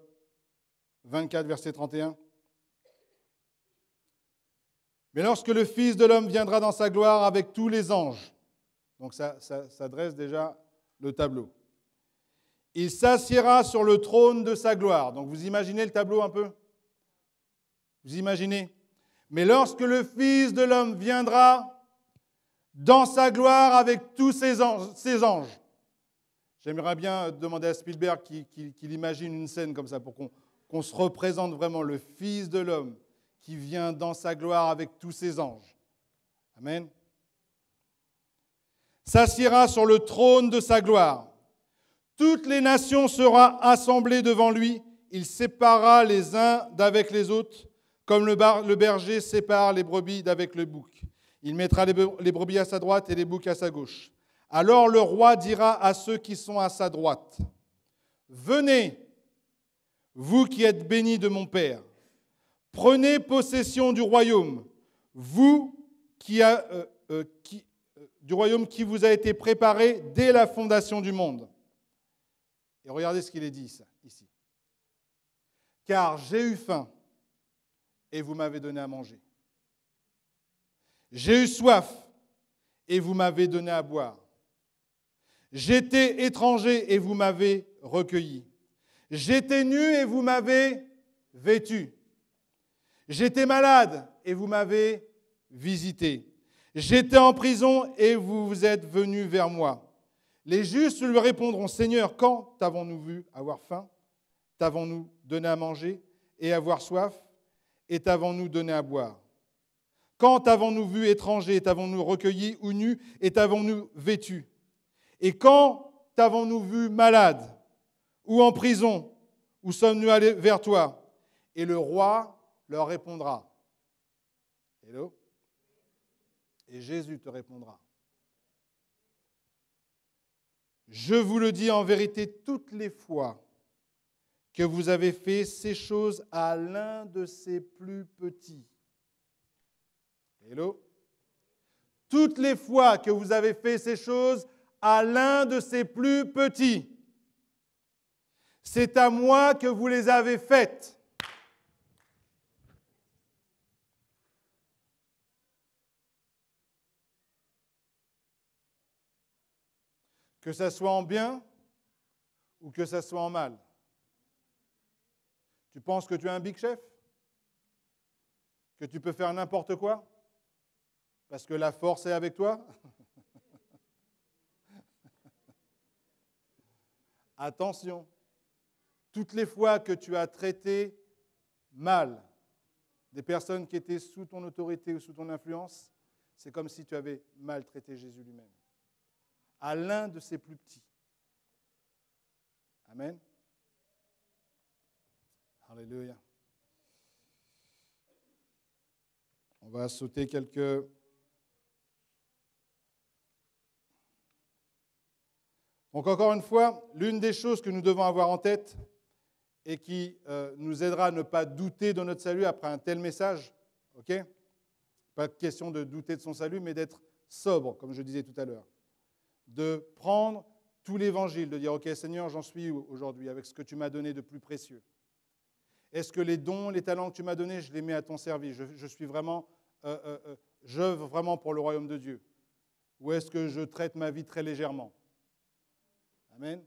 24, verset 31. Mais lorsque le Fils de l'homme viendra dans sa gloire avec tous les anges, donc ça dresse déjà le tableau. Il s'assiera sur le trône de sa gloire. Donc vous imaginez le tableau un peu? Vous imaginez? Mais lorsque le Fils de l'homme viendra dans sa gloire avec tous ses anges. J'aimerais bien demander à Spielberg qu'il imagine une scène comme ça pour qu'on se représente vraiment le Fils de l'homme qui vient dans sa gloire avec tous ses anges. Amen. S'assiera sur le trône de sa gloire. Toutes les nations seront assemblées devant lui. Il séparera les uns d'avec les autres, comme le berger sépare les brebis d'avec le bouc. Il mettra les brebis à sa droite et les boucs à sa gauche. Alors le roi dira à ceux qui sont à sa droite, « Venez, vous qui êtes bénis de mon Père, prenez possession du royaume, vous du royaume qui vous a été préparé dès la fondation du monde. » Et regardez ce qu'il est dit ici. « Car j'ai eu faim et vous m'avez donné à manger. J'ai eu soif et vous m'avez donné à boire. J'étais étranger et vous m'avez recueilli. J'étais nu et vous m'avez vêtu. J'étais malade et vous m'avez visité. J'étais en prison et vous vous êtes venus vers moi. » Les justes lui répondront, « Seigneur, quand t'avons-nous vu avoir faim? T'avons-nous donné à manger et avoir soif? Et t'avons-nous donné à boire? Quand t'avons-nous vu étranger et t'avons-nous recueilli ou nu et t'avons-nous vêtu? Et quand t'avons-nous vu malade ou en prison, où sommes-nous allés vers toi? » Et le roi leur répondra. Hello? Et Jésus te répondra. « Je vous le dis en vérité, toutes les fois que vous avez fait ces choses à l'un de ces plus petits. » Hello? Toutes les fois que vous avez fait ces choses à l'un de ces plus petits, c'est à moi que vous les avez faites. Que ça soit en bien ou que ça soit en mal. Tu penses que tu es un big chef? Que tu peux faire n'importe quoi? Parce que la force est avec toi? Attention, toutes les fois que tu as traité mal des personnes qui étaient sous ton autorité ou sous ton influence, c'est comme si tu avais maltraité Jésus lui-même. À l'un de ses plus petits. Amen. Alléluia. On va sauter quelques... Donc encore une fois, l'une des choses que nous devons avoir en tête et qui nous aidera à ne pas douter de notre salut après un tel message, ok? Pas de question de douter de son salut, mais d'être sobre, comme je disais tout à l'heure. De prendre tout l'évangile, de dire, ok Seigneur, j'en suis aujourd'hui avec ce que tu m'as donné de plus précieux. Est-ce que les dons, les talents que tu m'as donnés, je les mets à ton service? Je suis vraiment, j'œuvre vraiment pour le royaume de Dieu? Ou est-ce que je traite ma vie très légèrement? Amen.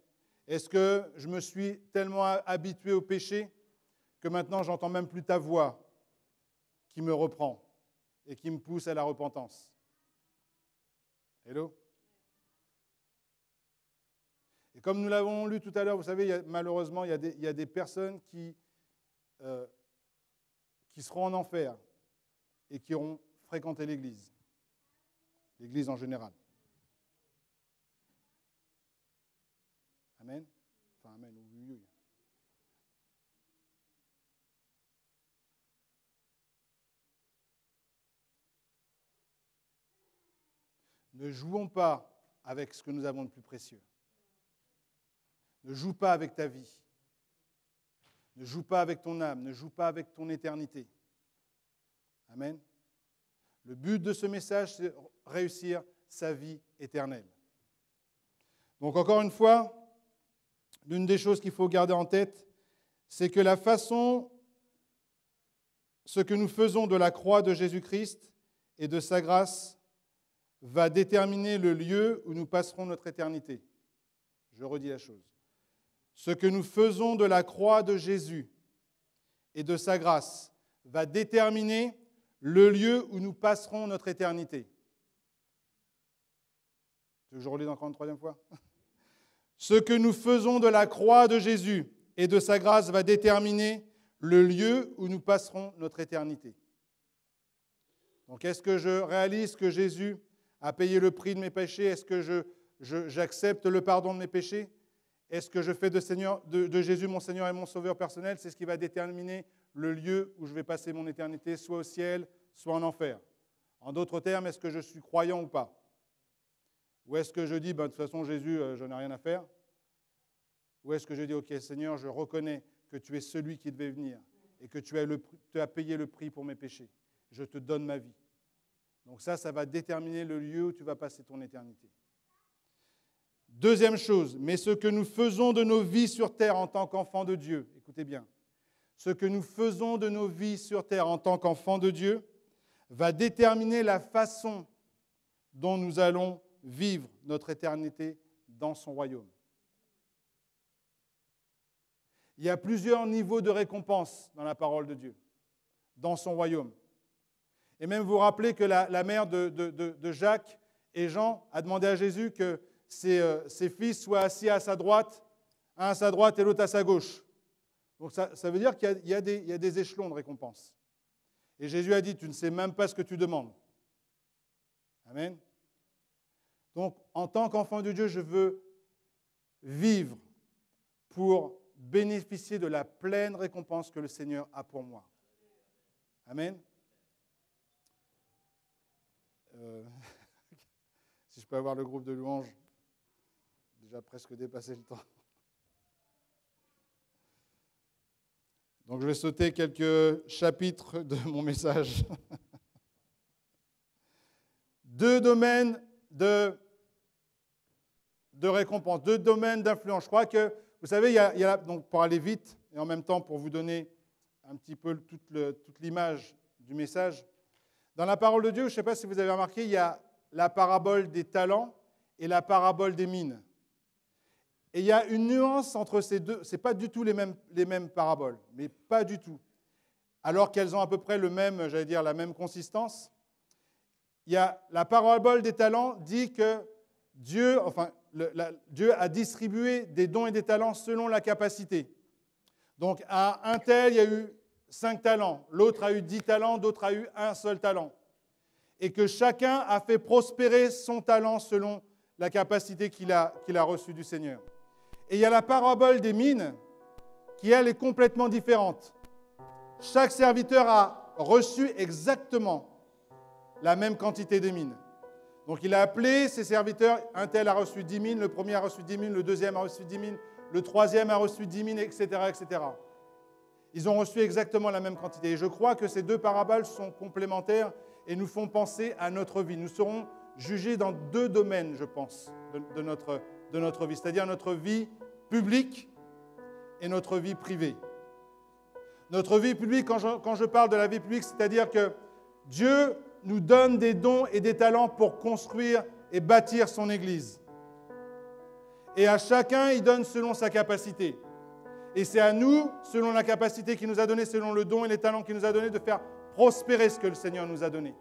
Est-ce que je me suis tellement habitué au péché que maintenant j'entends même plus ta voix qui me reprend et qui me pousse à la repentance? Hello? Et comme nous l'avons lu tout à l'heure, vous savez, malheureusement, il y a des personnes qui seront en enfer et qui auront fréquenté l'Église. l'Église en général. Amen. Enfin, amen. Oui, oui. Ne jouons pas avec ce que nous avons de plus précieux. Ne joue pas avec ta vie. Ne joue pas avec ton âme. Ne joue pas avec ton éternité. Amen. Le but de ce message, c'est réussir sa vie éternelle. Donc encore une fois, l'une des choses qu'il faut garder en tête, c'est que la façon, ce que nous faisons de la croix de Jésus-Christ et de sa grâce, va déterminer le lieu où nous passerons notre éternité. Je redis la chose. Ce que nous faisons de la croix de Jésus et de sa grâce va déterminer le lieu où nous passerons notre éternité. Je relis encore une troisième fois. Ce que nous faisons de la croix de Jésus et de sa grâce va déterminer le lieu où nous passerons notre éternité. Donc, est-ce que je réalise que Jésus a payé le prix de mes péchés? Est-ce que j'accepte le pardon de mes péchés? Est-ce que je fais de Jésus mon Seigneur et mon Sauveur personnel? C'est ce qui va déterminer le lieu où je vais passer mon éternité, soit au ciel, soit en enfer. En d'autres termes, est-ce que je suis croyant ou pas? Ou est-ce que je dis, de toute façon, Jésus, je n'ai rien à faire? Ou est-ce que je dis, ok, Seigneur, je reconnais que tu es celui qui devait venir et que tu as payé le prix pour mes péchés. Je te donne ma vie. Donc ça va déterminer le lieu où tu vas passer ton éternité. Deuxième chose, mais ce que nous faisons de nos vies sur terre en tant qu'enfants de Dieu, écoutez bien, ce que nous faisons de nos vies sur terre en tant qu'enfants de Dieu va déterminer la façon dont nous allons vivre notre éternité dans son royaume. Il y a plusieurs niveaux de récompense dans la parole de Dieu, dans son royaume. Et même vous rappelez que la mère de Jacques et Jean a demandé à Jésus que ses fils soient assis à sa droite, un à sa droite et l'autre à sa gauche. Donc ça veut dire qu'il y a des échelons de récompense. Et Jésus a dit, tu ne sais même pas ce que tu demandes. Amen. Donc, en tant qu'enfant de Dieu, je veux vivre pour bénéficier de la pleine récompense que le Seigneur a pour moi. Amen. Si je peux avoir le groupe de louanges, déjà presque dépassé le temps. Donc je vais sauter quelques chapitres de mon message. Deux domaines de récompense, deux domaines d'influence. Je crois que, vous savez, donc pour aller vite, et en même temps pour vous donner un petit peu toute l'image du message, dans la parole de Dieu, je ne sais pas si vous avez remarqué, il y a la parabole des talents et la parabole des mines. Et il y a une nuance entre ces deux. Ce n'est pas du tout les mêmes paraboles, mais pas du tout. Alors qu'elles ont à peu près la même consistance. Il y a la parabole des talents dit que Dieu a distribué des dons et des talents selon la capacité. Donc à un tel, il y a eu 5 talents, l'autre a eu 10 talents, d'autres a eu un seul talent. Et que chacun a fait prospérer son talent selon la capacité qu'il a reçue du Seigneur. Et il y a la parabole des mines qui, elle, est complètement différente. Chaque serviteur a reçu exactement la même quantité de mines. Donc il a appelé ses serviteurs, un tel a reçu 10 mines, le premier a reçu 10 mines, le deuxième a reçu 10 mines, le troisième a reçu 10 mines, etc., etc. Ils ont reçu exactement la même quantité. Et je crois que ces deux paraboles sont complémentaires et nous font penser à notre vie. Nous serons jugés dans deux domaines, je pense, de notre vie, c'est-à-dire notre vie publique et notre vie privée. Notre vie publique, quand je parle de la vie publique, c'est-à-dire que Dieu nous donne des dons et des talents pour construire et bâtir son Église. Et à chacun, il donne selon sa capacité. Et c'est à nous, selon la capacité qu'il nous a donnée, selon le don et les talents qu'il nous a donnés, de faire prospérer ce que le Seigneur nous a donné.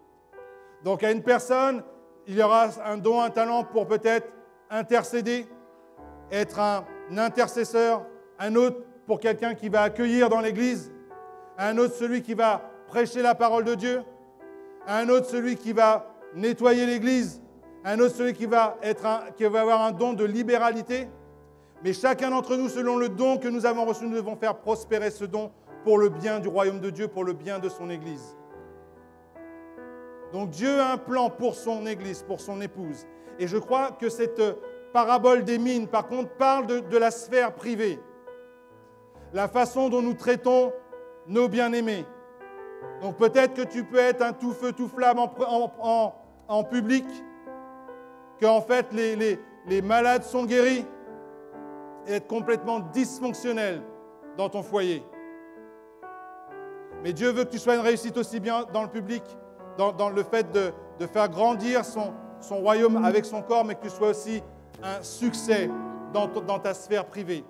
Donc à une personne, il y aura un don, un talent pour peut-être intercéder, être un intercesseur, un autre pour quelqu'un qui va accueillir dans l'Église, un autre celui qui va prêcher la parole de Dieu, un autre celui qui va nettoyer l'Église, Un autre, celui qui va avoir un don de libéralité. Mais chacun d'entre nous, selon le don que nous avons reçu, nous devons faire prospérer ce don pour le bien du royaume de Dieu, pour le bien de son Église. Donc Dieu a un plan pour son Église, pour son épouse. Et je crois que cette parabole des mines, par contre, parle de la sphère privée. La façon dont nous traitons nos bien-aimés. Donc peut-être que tu peux être un tout feu, tout flamme en public, qu'en fait les malades sont guéris, et être complètement dysfonctionnel dans ton foyer. Mais Dieu veut que tu sois une réussite aussi bien dans le public, dans le fait de faire grandir son royaume avec son corps, mais que tu sois aussi un succès dans ta sphère privée.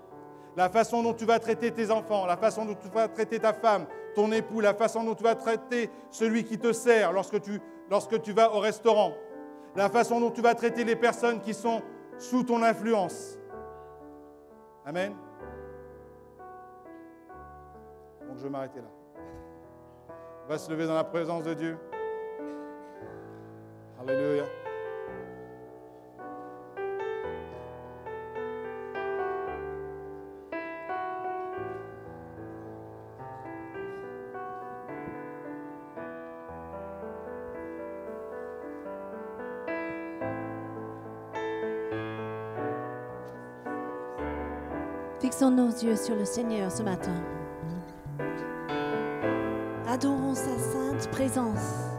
La façon dont tu vas traiter tes enfants, la façon dont tu vas traiter ta femme, ton époux, la façon dont tu vas traiter celui qui te sert lorsque tu vas au restaurant, la façon dont tu vas traiter les personnes qui sont sous ton influence. Amen. Donc je vais m'arrêter là. On va se lever dans la présence de Dieu. Alléluia. Fixons nos yeux sur le Seigneur ce matin. Adorons sa sainte présence.